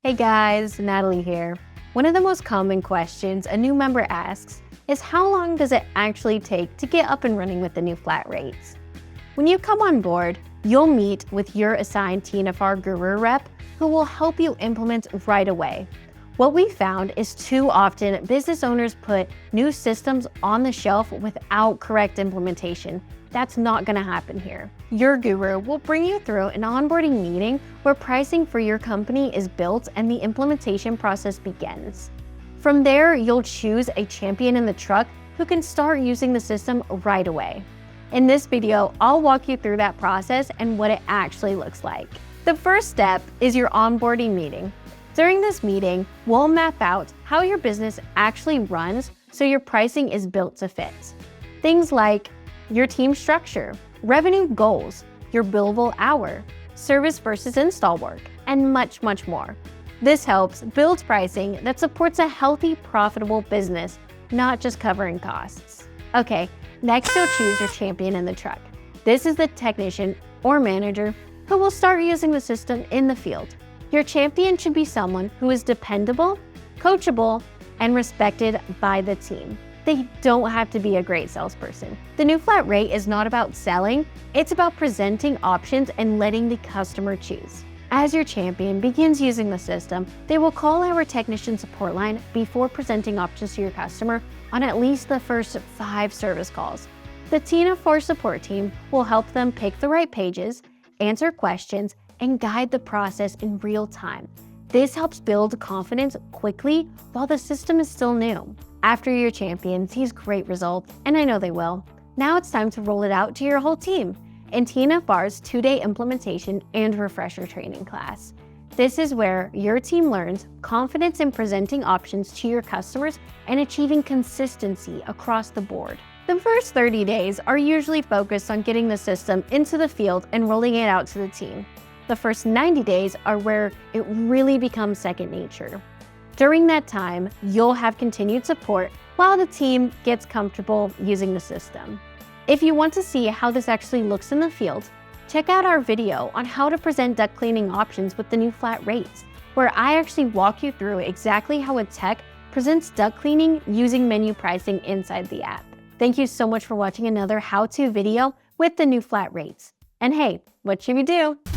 Hey guys, Natalie here. One of the most common questions a new member asks is how long does it actually take to get up and running with the new flat rates? When you come on board, you'll meet with your assigned TNFR Guru rep who will help you implement right away. What we found is too often business owners put new systems on the shelf without correct implementation. That's not going to happen here. Your guru will bring you through an onboarding meeting where pricing for your company is built and the implementation process begins. From there, you'll choose a champion in the truck who can start using the system right away. In this video, I'll walk you through that process and what it actually looks like. The first step is your onboarding meeting. During this meeting, we'll map out how your business actually runs so your pricing is built to fit. Things like your team structure, revenue goals, your billable hour, service versus install work, and much, much more. This helps build pricing that supports a healthy, profitable business, not just covering costs. Okay, next you'll choose your champion in the truck. This is the technician or manager who will start using the system in the field. Your champion should be someone who is dependable, coachable, and respected by the team. They don't have to be a great salesperson. The new flat rate is not about selling, it's about presenting options and letting the customer choose. As your champion begins using the system, they will call our technician support line before presenting options to your customer on at least the first 5 service calls. The TNFR support team will help them pick the right pages, answer questions, and guide the process in real time. This helps build confidence quickly while the system is still new. After your champion sees great results, and I know they will, now it's time to roll it out to your whole team in TNFR's 2-day implementation and refresher training class. This is where your team learns confidence in presenting options to your customers and achieving consistency across the board. The first 30 days are usually focused on getting the system into the field and rolling it out to the team. The first 90 days are where it really becomes second nature. During that time, you'll have continued support while the team gets comfortable using the system. If you want to see how this actually looks in the field, check out our video on how to present duct cleaning options with the new flat rates, where I actually walk you through exactly how a tech presents duct cleaning using menu pricing inside the app. Thank you so much for watching another how-to video with the new flat rates. And hey, what should you do?